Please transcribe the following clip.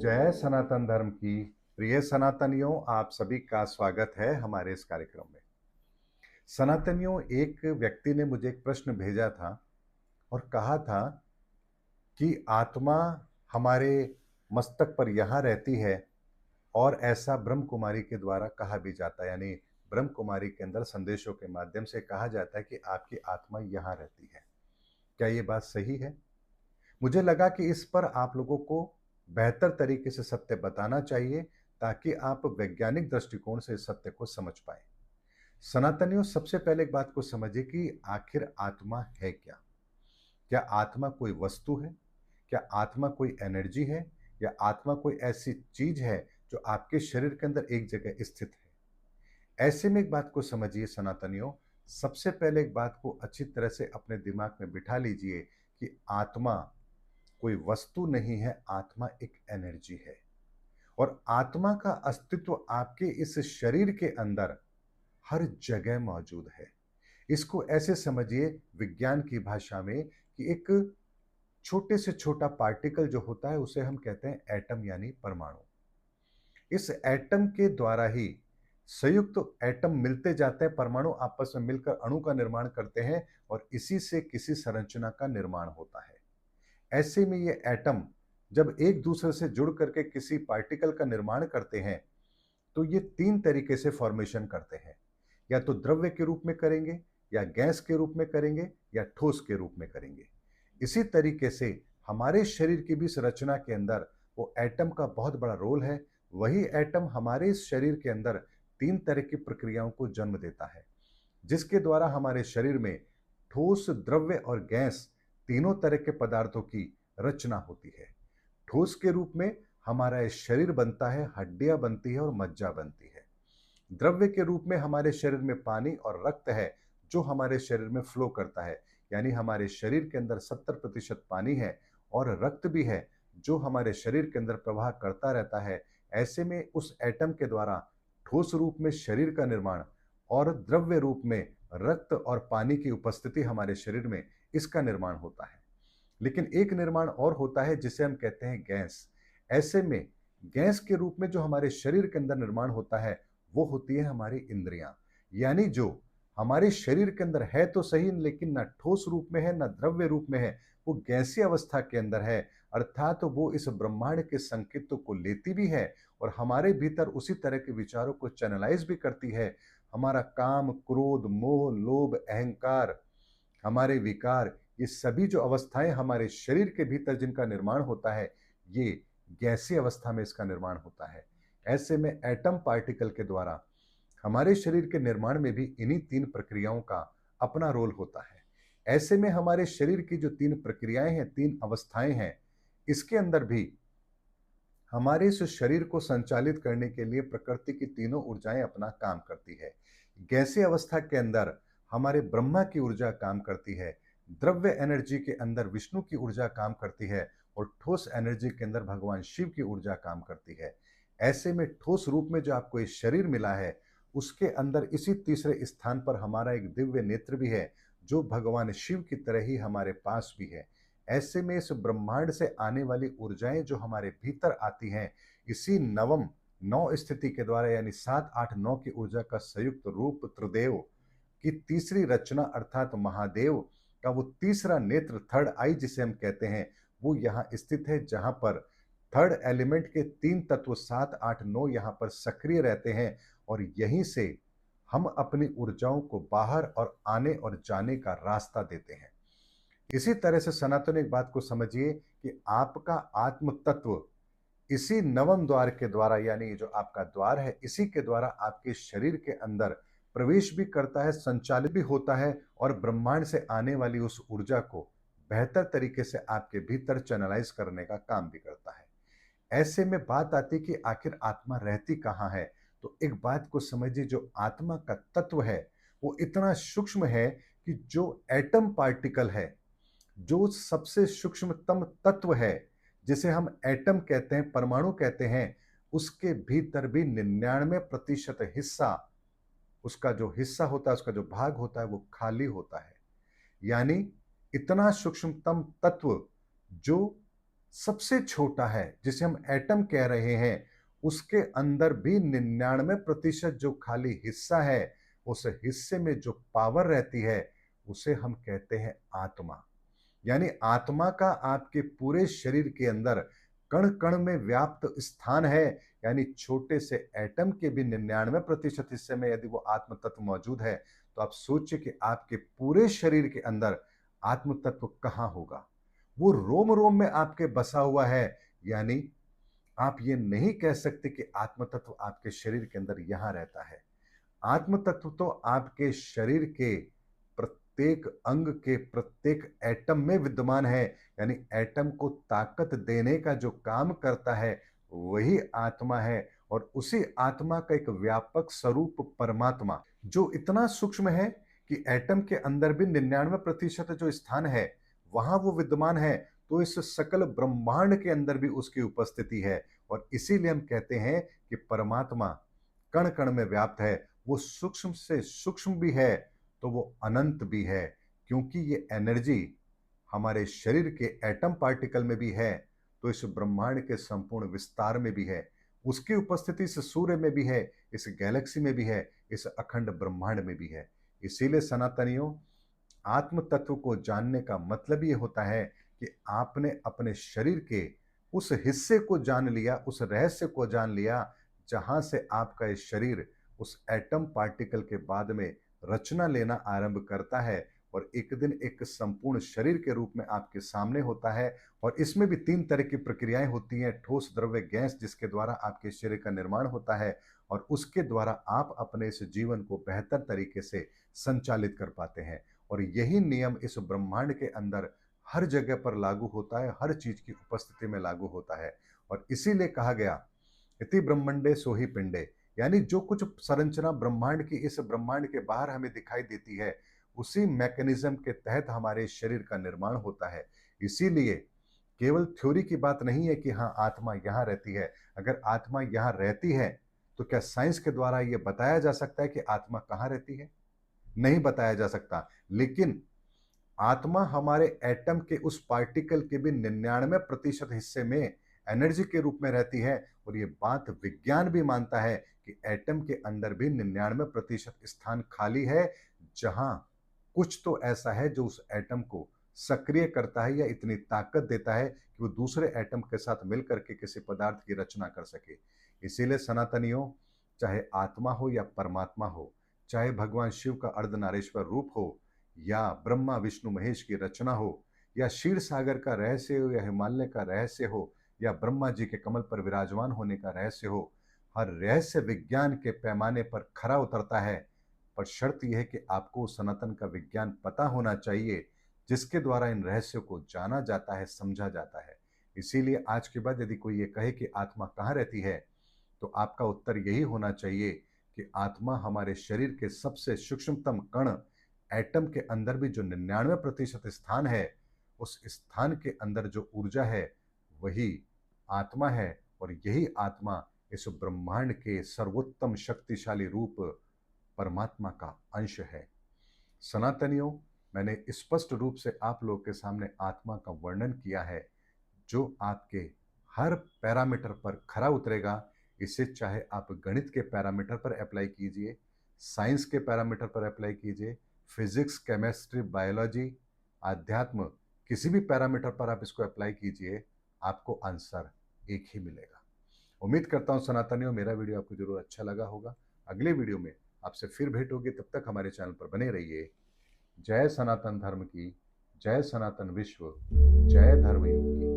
जय सनातन धर्म की प्रिय सनातनियों, आप सभी का स्वागत है हमारे इस कार्यक्रम में। सनातनियों, एक व्यक्ति ने मुझे एक प्रश्न भेजा था और कहा था कि आत्मा हमारे मस्तक पर यहाँ रहती है और ऐसा ब्रह्म कुमारी के द्वारा कहा भी जाता है, यानी ब्रह्म कुमारी के अंदर संदेशों के माध्यम से कहा जाता है कि आपकी आत्मा यहाँ रहती है। क्या ये बात सही है? मुझे लगा कि इस पर आप लोगों को बेहतर तरीके से सत्य बताना चाहिए ताकि आप वैज्ञानिक दृष्टिकोण से इस सत्य को समझ पाएं। सनातनियों, सबसे पहले एक बात को समझिए कि आखिर आत्मा है क्या? क्या आत्मा कोई वस्तु है? क्या आत्मा कोई एनर्जी है? या आत्मा कोई ऐसी चीज है जो आपके शरीर के अंदर एक जगह स्थित है? ऐसे में एक बात को समझिए सनातनियों, सबसे पहले एक बात को अच्छी तरह से अपने दिमाग में बिठा लीजिए कि आत्मा कोई वस्तु नहीं है, आत्मा एक एनर्जी है। और आत्मा का अस्तित्व आपके इस शरीर के अंदर हर जगह मौजूद है। इसको ऐसे समझिए विज्ञान की भाषा में कि एक छोटे से छोटा पार्टिकल जो होता है उसे हम कहते हैं एटम यानी परमाणु। इस एटम के द्वारा ही संयुक्त एटम मिलते जाते हैं, परमाणु आपस में मिलकर अणु का निर्माण करते हैं और इसी से किसी संरचना का निर्माण होता है। ऐसे में ये एटम जब एक दूसरे से जुड़ करके किसी पार्टिकल का निर्माण करते हैं तो ये तीन तरीके से फॉर्मेशन करते हैं। या तो द्रव्य के रूप में करेंगे, या गैस के रूप में करेंगे, या ठोस के रूप में करेंगे। इसी तरीके से हमारे शरीर की भी संरचना के अंदर वो एटम का बहुत बड़ा रोल है। वही एटम हमारे इस शरीर के अंदर तीन तरह की प्रक्रियाओं को जन्म देता है, जिसके द्वारा हमारे शरीर में ठोस, द्रव्य और गैस तीनों तरह के पदार्थों की रचना होती है। ठोस के रूप में हमारा ये शरीर बनता है, हड्डियां बनती है और मज्जा बनती है। द्रव्य के रूप में हमारे शरीर में पानी और रक्त है जो हमारे शरीर में फ्लो करता है, यानी हमारे शरीर के अंदर 70% पानी है और रक्त भी है जो हमारे शरीर के अंदर प्रवाह करता रहता है। ऐसे में उस एटम के द्वारा ठोस रूप में शरीर का निर्माण और द्रव्य रूप में रक्त और पानी की उपस्थिति हमारे शरीर में, इसका निर्माण होता है। लेकिन एक निर्माण और होता है जिसे हम कहते हैं गैस। ऐसे में गैस के रूप में जो हमारे शरीर के अंदर निर्माण होता है वो होती है हमारी इंद्रियां। यानी जो हमारे शरीर के अंदर है तो सही, लेकिन ना ठोस रूप में है ना द्रव्य रूप में है, वो गैसीय अवस्था के अंदर है। अर्थात वो इस ब्रह्मांड के संकेतों को लेती भी है और हमारे भीतर उसी तरह के विचारों को चैनलाइज भी करती है। हमारा काम, क्रोध, मोह, लोभ, अहंकार, हमारे विकार, ये सभी जो अवस्थाएं हमारे शरीर के भीतर जिनका निर्माण होता है, ये गैसीय अवस्था में इसका निर्माण होता है। ऐसे में एटम पार्टिकल के द्वारा हमारे शरीर के निर्माण में भी इन्हीं तीन प्रक्रियाओं का अपना रोल होता है। ऐसे में हमारे शरीर की जो तीन प्रक्रियाएं हैं, तीन अवस्थाएं हैं, इसके अंदर भी हमारे इस शरीर को संचालित करने के लिए प्रकृति की तीनों ऊर्जाएं अपना काम करती है। गैसीय अवस्था के अंदर हमारे ब्रह्मा की ऊर्जा काम करती है, द्रव्य एनर्जी के अंदर विष्णु की ऊर्जा काम करती है और ठोस एनर्जी के अंदर भगवान शिव की ऊर्जा काम करती है। ऐसे में ठोस रूप में जो आपको ये शरीर मिला है, उसके अंदर इसी तीसरे स्थान पर हमारा एक दिव्य नेत्र भी है जो भगवान शिव की तरह ही हमारे पास भी है। ऐसे में इस ब्रह्मांड से आने वाली ऊर्जाएं जो हमारे भीतर आती हैं, इसी नवम नौ स्थिति के द्वारा, यानी 7, 8, 9 की ऊर्जा का संयुक्त रूप त्रिदेव की तीसरी रचना अर्थात महादेव का वो तीसरा नेत्र, थर्ड आई जिसे हम कहते हैं, वो यहाँ स्थित है, जहां पर थर्ड एलिमेंट के तीन तत्व 7, 8, 9 यहाँ पर सक्रिय रहते हैं और यहीं से हम अपनी ऊर्जाओं को बाहर और आने और जाने का रास्ता देते हैं। इसी तरह से सनातन एक बात को समझिए कि आपका आत्म तत्व इसी नवम द्वार के द्वारा, यानी जो आपका द्वार है, इसी के द्वारा आपके शरीर के अंदर प्रवेश भी करता है, संचालित भी होता है और ब्रह्मांड से आने वाली उस ऊर्जा को बेहतर तरीके से आपके भीतर चैनलाइज करने का काम भी करता है। ऐसे में बात आती कि आखिर आत्मा रहती कहाँ है? तो एक बात को समझिए, जो आत्मा का तत्व है वो इतना सूक्ष्म है कि जो एटम पार्टिकल है, जो सबसे सूक्ष्मतम तत्व है, जिसे हम एटम कहते हैं, परमाणु कहते हैं, उसके भीतर भी 99% हिस्सा, उसका जो हिस्सा होता है, उसका जो भाग होता है, वो खाली होता है। यानी इतना सूक्ष्मतम तत्व जो सबसे छोटा है, जिसे हम एटम कह रहे हैं, उसके अंदर भी 99% जो खाली हिस्सा है, उस हिस्से में जो पावर रहती है, उसे हम कहते हैं आत्मा। यानी आत्मा का आपके पूरे शरीर के अंदर कण-कण में व्याप्त स्थान है, यानी छोटे से एटम के भी 99% हिस्से में यदि वो आत्म तत्व मौजूद है, तो आप सोचिए कि आपके पूरे शरीर के अंदर आत्म तत्व कहाँ होगा? वो रोम-रोम में आपके बसा हुआ है, यानी आप ये नहीं कह सकते कि आत्म तत्व आपके शरीर के अंदर यहाँ रहता है। आत्म तत्व तो आपके शरीर के प्रत्येक अंग के प्रत्येक एटम में विद्यमान है, यानी एटम को ताकत देने का जो काम करता है, वही आत्मा है और उसी आत्मा का एक व्यापक स्वरूप परमात्मा, जो इतना सूक्ष्म है कि एटम के अंदर भी 99% जो स्थान है, वहां वो विद्यमान है, तो इस सकल ब्रह्मांड के अंदर भी उसकी उपस्थिति है और इसीलिए हम कहते हैं कि परमात्मा कण-कण में व्याप्त है। वो सूक्ष्म से सूक्ष्म भी है, तो वो अनंत भी है, क्योंकि ये एनर्जी हमारे शरीर के एटम पार्टिकल में भी है, तो इस ब्रह्मांड के संपूर्ण विस्तार में भी है। उसकी उपस्थिति इस सूर्य में भी है, इस गैलेक्सी में भी है, इस अखंड ब्रह्मांड में भी है। इसीलिए सनातनियों, आत्म तत्व को जानने का मतलब ये होता है कि आपने अपने शरीर के उस हिस्से को जान लिया, उस रहस्य को जान लिया, जहां से आपका ये शरीर उस एटम पार्टिकल के बाद में रचना लेना आरंभ करता है और एक दिन एक संपूर्ण शरीर के रूप में आपके सामने होता है और इसमें भी 3 तरह की प्रक्रियाएं होती हैं, ठोस, द्रव्य, गैस, जिसके द्वारा आपके शरीर का निर्माण होता है और उसके द्वारा आप अपने इस जीवन को बेहतर तरीके से संचालित कर पाते हैं। और यही नियम इस ब्रह्मांड के अंदर हर जगह पर लागू होता है, हर चीज की उपस्थिति में लागू होता है और इसीलिए कहा गया, इति ब्रह्मंडे सोहि पिंडे, यानी जो कुछ संरचना ब्रह्मांड की इस ब्रह्मांड के बाहर हमें दिखाई देती है, उसी मैकेनिज्म के तहत हमारे शरीर का निर्माण होता है। इसीलिए केवल थ्योरी की बात नहीं है कि हाँ, आत्मा यहाँ रहती है। अगर आत्मा यहाँ रहती है, तो क्या साइंस के द्वारा ये बताया जा सकता है कि आत्मा कहाँ रहती है? नहीं बताया जा सकता। लेकिन आत्मा हमारे एटम के उस पार्टिकल के भी 99% हिस्से में एनर्जी के रूप में रहती है और ये बात विज्ञान भी मानता है कि एटम के अंदर भी 99% स्थान खाली है, जहां कुछ तो ऐसा है जो उस एटम को सक्रिय करता है या इतनी ताकत देता है कि वो दूसरे एटम के साथ मिलकर के किसी पदार्थ की रचना कर सके। इसीलिए सनातनियों, चाहे आत्मा हो या परमात्मा हो, चाहे भगवान शिव का अर्धनारीश्वर रूप हो या ब्रह्मा विष्णु महेश की रचना हो या क्षीर सागर का रहस्य हो या हिमालय का रहस्य हो या ब्रह्मा जी के कमल पर विराजमान होने का रहस्य हो, हर रहस्य विज्ञान के पैमाने पर खरा उतरता है। पर शर्त यह है कि आपको सनातन का विज्ञान पता होना चाहिए, जिसके द्वारा इन रहस्यों को जाना जाता है, समझा जाता है। इसीलिए आज के बाद यदि कोई ये कहे कि आत्मा कहाँ रहती है, तो आपका उत्तर यही होना चाहिए कि आत्मा हमारे शरीर के सबसे सूक्ष्मतम कण एटम के अंदर भी जो 99% स्थान है, उस स्थान के अंदर जो ऊर्जा है, वही आत्मा है और यही आत्मा इस ब्रह्मांड के सर्वोत्तम शक्तिशाली रूप परमात्मा का अंश है। सनातनियों, मैंने स्पष्ट रूप से आप लोगों के सामने आत्मा का वर्णन किया है, जो आपके हर पैरामीटर पर खरा उतरेगा। इसे चाहे आप गणित के पैरामीटर पर अप्लाई कीजिए, साइंस के पैरामीटर पर अप्लाई कीजिए, फिजिक्स, केमिस्ट्री, बायोलॉजी, आध्यात्म, किसी भी पैरामीटर पर आप इसको अप्लाई कीजिए, आपको आंसर एक ही मिलेगा। उम्मीद करता हूं सनातनियों, मेरा वीडियो आपको जरूर अच्छा लगा होगा। अगले वीडियो में आपसे फिर भेंट होगी, तब तक हमारे चैनल पर बने रहिए। जय सनातन धर्म की, जय सनातन विश्व, जय धर्मयुग की।